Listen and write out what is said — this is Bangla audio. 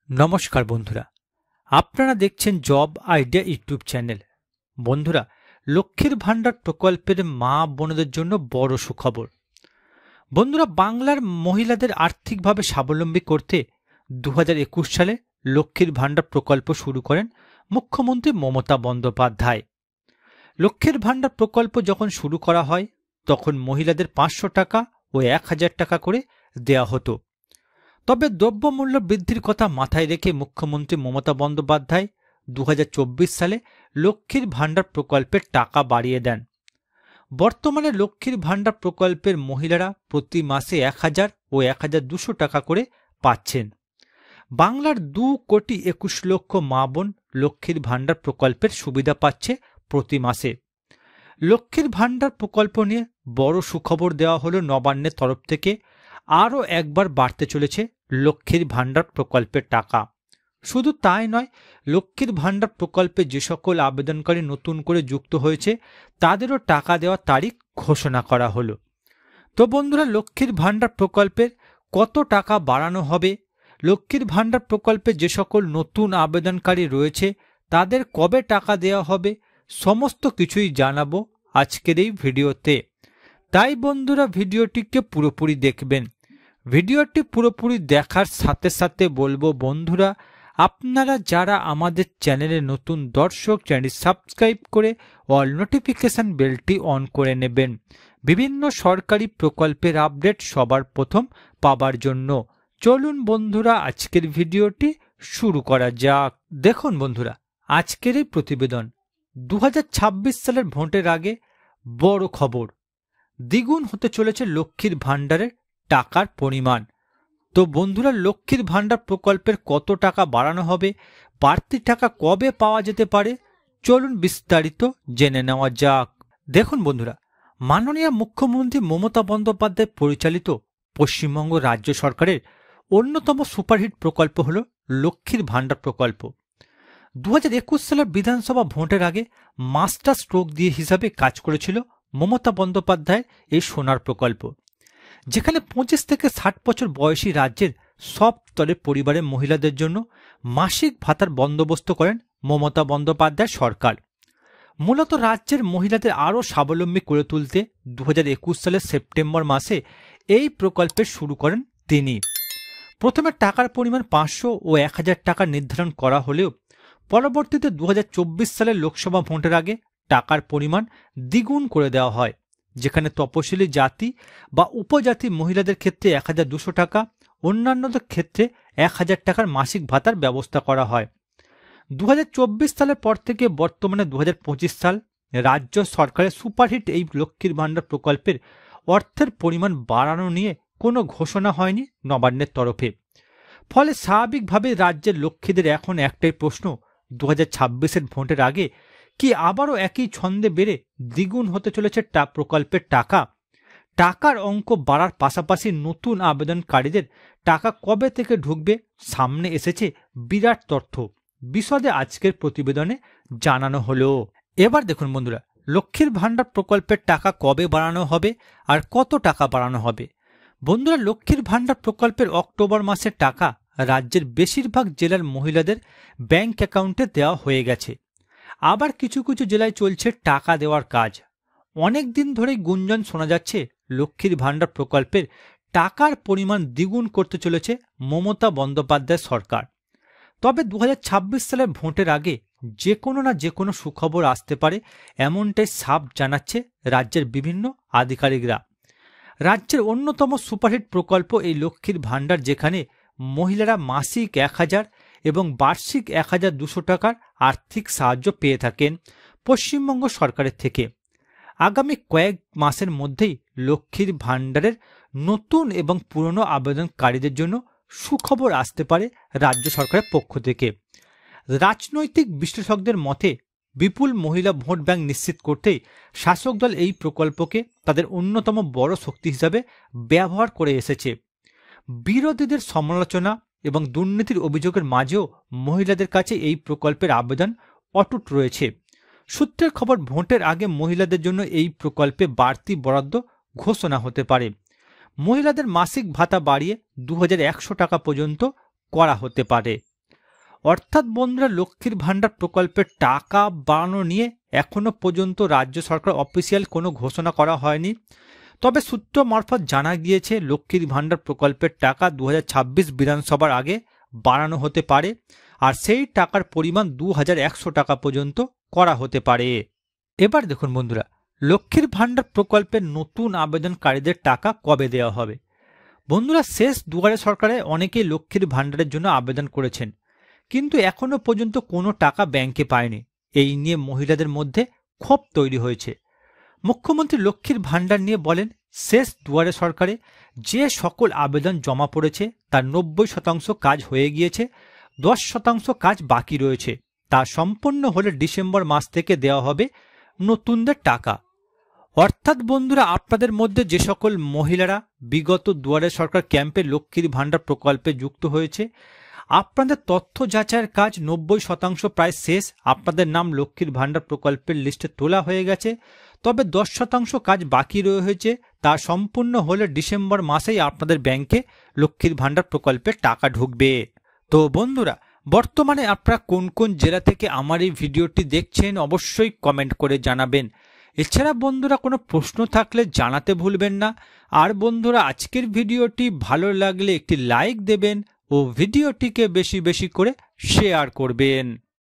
নমস্কার বন্ধুরা, আপনারা দেখছেন জব আইডিয়া ইউটিউব চ্যানেল। বন্ধুরা, লক্ষ্মীর ভাণ্ডার প্রকল্পের মা বোনদের জন্য বড় সুখবর। বন্ধুরা, বাংলার মহিলাদের আর্থিকভাবে স্বাবলম্বী করতে 2021 সালে লক্ষ্মীর ভাণ্ডার প্রকল্প শুরু করেন মুখ্যমন্ত্রী মমতা বন্দ্যোপাধ্যায়। লক্ষ্মীর ভাণ্ডার প্রকল্প যখন শুরু করা হয় তখন মহিলাদের 500 টাকা ও 1000 টাকা করে দেয়া হতো। তবে দ্রব্যমূল্য বৃদ্ধির কথা মাথায় রেখে মুখ্যমন্ত্রী মমতা বন্দ্যোপাধ্যায় 2024 সালে লক্ষ্মীর ভাণ্ডার প্রকল্পের টাকা বাড়িয়ে দেন। বর্তমানে লক্ষ্মীর ভাণ্ডার প্রকল্পের মহিলারা প্রতি মাসে 1000 ও 1200 টাকা করে পাচ্ছেন। বাংলার 2,21 লক্ষ মা বোন লক্ষ্মীর ভাণ্ডার প্রকল্পের সুবিধা পাচ্ছে প্রতি মাসে। লক্ষ্মীর ভাণ্ডার প্রকল্প নিয়ে বড় সুখবর দেওয়া হলো নবান্নের তরফ থেকে। আরও একবার বাড়তে চলেছে লক্ষ্মীর ভাণ্ডার প্রকল্পের টাকা। শুধু তাই নয়, লক্ষ্মীর ভাণ্ডার প্রকল্পে যে সকল আবেদনকারী নতুন করে যুক্ত হয়েছে তাদেরও টাকা দেওয়ার তারিখ ঘোষণা করা হলো। তো বন্ধুরা, লক্ষ্মীর ভাণ্ডার প্রকল্পের কত টাকা বাড়ানো হবে, লক্ষ্মীর ভাণ্ডার প্রকল্পে যে সকল নতুন আবেদনকারী রয়েছে তাদের কবে টাকা দেওয়া হবে, সমস্ত কিছুই জানাবো আজকের এই ভিডিওতে। তাই বন্ধুরা, ভিডিওটিকে পুরোপুরি দেখবেন। ভিডিওটি পুরোপুরি দেখার সাথে সাথে বলবো বন্ধুরা, আপনারা যারা আমাদের চ্যানেলে নতুন দর্শক, চ্যানেল সাবস্ক্রাইব করে অল নোটিফিকেশন বেলটি অন করে নেবেন বিভিন্ন সরকারি প্রকল্পের আপডেট সবার প্রথম পাবার জন্য। চলুন বন্ধুরা, আজকের ভিডিওটি শুরু করা যাক। দেখুন বন্ধুরা, আজকের এই প্রতিবেদন 2026 সালের ভোটের আগে বড় খবর। দ্বিগুণ হতে চলেছে লক্ষ্মীর ভাণ্ডারের টাকার পরিমাণ। তো বন্ধুরা, লক্ষ্মীর ভাণ্ডার প্রকল্পের কত টাকা বাড়ানো হবে, বাড়তি টাকা কবে পাওয়া যেতে পারে, চলুন বিস্তারিত জেনে নেওয়া যাক। দেখুন বন্ধুরা, মাননীয় মুখ্যমন্ত্রী মমতা বন্দ্যোপাধ্যায় পরিচালিত পশ্চিমবঙ্গ রাজ্য সরকারের অন্যতম সুপারহিট প্রকল্প হল লক্ষ্মীর ভাণ্ডার প্রকল্প। 2021 সালের বিধানসভা ভোটের আগে মাস্টার স্ট্রোক দিয়ে হিসাবে কাজ করেছিল মমতা বন্দ্যোপাধ্যায়ের এই সোনার প্রকল্প, যেখানে 25 থেকে 60 বছর বয়সী রাজ্যের সব স্তরের পরিবারের মহিলাদের জন্য মাসিক ভাতার বন্দোবস্ত করেন মমতা বন্দ্যোপাধ্যায় সরকার। মূলত রাজ্যের মহিলাদের আরও স্বাবলম্বী করে তুলতে 2021 সালের সেপ্টেম্বর মাসে এই প্রকল্পের শুরু করেন তিনি। প্রথমে টাকার পরিমাণ 500 ও 1000 টাকা নির্ধারণ করা হলেও পরবর্তীতে 2024 সালের লোকসভা ভোটের আগে টাকার পরিমাণ দ্বিগুণ করে দেওয়া হয়, যেখানে তপশিলি জাতি বা উপজাতি মহিলাদের ক্ষেত্রে 1200 টাকা, অন্যান্যদের ক্ষেত্রে 1000 টাকার মাসিক ভাতার ব্যবস্থা করা হয়। 2024 সালের পর থেকে বর্তমানে 2025 সাল রাজ্য সরকারের সুপারহিট এই লক্ষ্মীর ভাণ্ডার প্রকল্পের অর্থের পরিমাণ বাড়ানো নিয়ে কোনো ঘোষণা হয়নি নবান্নের তরফে। ফলে স্বাভাবিকভাবে রাজ্যের লক্ষ্মীদের এখন একটাই প্রশ্ন, 2026-এর ভোটের আগে কি আবারও একই ছন্দে বেড়ে দ্বিগুণ হতে চলেছে প্রকল্পের টাকা? টাকার অঙ্ক বাড়ার পাশাপাশি নতুন আবেদনকারীদের টাকা কবে থেকে ঢুকবে সামনে এসেছে বিরাট তথ্য। বিশদে আজকের প্রতিবেদনে জানানো হলো। এবার দেখুন বন্ধুরা, লক্ষ্মীর ভাণ্ডার প্রকল্পের টাকা কবে বাড়ানো হবে আর কত টাকা বাড়ানো হবে। বন্ধুরা, লক্ষ্মীর ভাণ্ডার প্রকল্পের অক্টোবর মাসের টাকা রাজ্যের বেশিরভাগ জেলার মহিলাদের ব্যাংক অ্যাকাউন্টে দেওয়া হয়ে গেছে। আবার কিছু কিছু জেলায় চলছে টাকা দেওয়ার কাজ। অনেক দিন ধরেই গুঞ্জন শোনা যাচ্ছে লক্ষ্মীর ভাণ্ডার প্রকল্পের টাকার পরিমাণ দ্বিগুণ করতে চলেছে মমতা বন্দ্যোপাধ্যায় সরকার। তবে 2026 সালের ভোটের আগে যে কোনো না যে কোনো সুখবর আসতে পারে, এমনটাই সাফ জানাচ্ছে রাজ্যের বিভিন্ন আধিকারিকরা। রাজ্যের অন্যতম সুপারহিট প্রকল্প এই লক্ষ্মীর ভাণ্ডার, যেখানে মহিলারা মাসিক 1000 এবং বার্ষিক 1200 টাকার আর্থিক সাহায্য পেয়ে থাকেন পশ্চিমবঙ্গ সরকারের থেকে। আগামী কয়েক মাসের মধ্যেই লক্ষ্মীর ভাণ্ডারের নতুন এবং পুরনো আবেদনকারীদের জন্য সুখবর আসতে পারে রাজ্য সরকারের পক্ষ থেকে। রাজনৈতিক বিশ্লেষকদের মতে বিপুল মহিলা ভোট ব্যাংক নিশ্চিত করতেই শাসক দল এই প্রকল্পকে তাদের অন্যতম বড় শক্তি হিসাবে ব্যবহার করে এসেছে। বিরোধীদের সমালোচনা এবং দুর্নীতির অভিযোগের মাঝেও মহিলাদের কাছে এই প্রকল্পের আবেদন অটুট রয়েছে। সূত্রের খবর, ভোটের আগে মহিলাদের জন্য এই প্রকল্পে বাড়তি বরাদ্দ ঘোষণা হতে পারে। মহিলাদের মাসিক ভাতা বাড়িয়ে 2100 টাকা পর্যন্ত করা হতে পারে। অর্থাৎ বন্ধুরা লক্ষ্মীর ভাণ্ডার প্রকল্পের টাকা বাড়ানো নিয়ে এখনো পর্যন্ত রাজ্য সরকার অফিসিয়াল কোনো ঘোষণা করা হয়নি। তবে সূত্র মারফত জানা গিয়েছে লক্ষ্মীর ভাণ্ডার প্রকল্পের টাকা 2026 বিধানসভার আগে বাড়ানো হতে পারে, আর সেই টাকার পরিমাণ 2100 টাকা পর্যন্ত করা হতে পারে। এবার দেখুন বন্ধুরা, লক্ষ্মীর ভাণ্ডার প্রকল্পের নতুন আবেদনকারীদের টাকা কবে দেওয়া হবে। বন্ধুরা, শেষ দুয়ারে সরকারে অনেকেই লক্ষ্মীর ভাণ্ডারের জন্য আবেদন করেছেন, কিন্তু এখনো পর্যন্ত কোনো টাকা ব্যাংকে পায়নি। এই নিয়ে মহিলাদের মধ্যে ক্ষোভ তৈরি হয়েছে। মুখ্যমন্ত্রী লক্ষ্মীর ভাণ্ডার নিয়ে বলেন, শেষ দুয়ারে সরকারে যে সকল আবেদন জমা পড়েছে তার 90% কাজ হয়ে গিয়েছে, 10% কাজ বাকি রয়েছে। তা সম্পন্ন হলে ডিসেম্বর মাস থেকে দেওয়া হবে নতুনদের টাকা। অর্থাৎ বন্ধুরা, আপনাদের মধ্যে যে সকল মহিলারা বিগত দুয়ারে সরকার ক্যাম্পে লক্ষ্মীর ভাণ্ডার প্রকল্পে যুক্ত হয়েছে, আপনাদের তথ্য যাচাইয়ের কাজ 90% প্রায় শেষ। আপনাদের নাম লক্ষ্মীর ভাণ্ডার প্রকল্পের লিস্টে তোলা হয়ে গেছে, তবে 10% কাজ বাকি রয়েছে। তা সম্পূর্ণ হলে ডিসেম্বর মাসেই আপনাদের ব্যাংকে লক্ষ্মীর ভাণ্ডার প্রকল্পের টাকা ঢুকবে। তো বন্ধুরা, বর্তমানে আপনারা কোন কোন জেলা থেকে আমার এই ভিডিওটি দেখছেন অবশ্যই কমেন্ট করে জানাবেন। এছাড়া বন্ধুরা, কোনো প্রশ্ন থাকলে জানাতে ভুলবেন না। আর বন্ধুরা, আজকের ভিডিওটি ভালো লাগলে একটি লাইক দেবেন ও ভিডিওটিকে বেশি বেশি করে শেয়ার করবেন।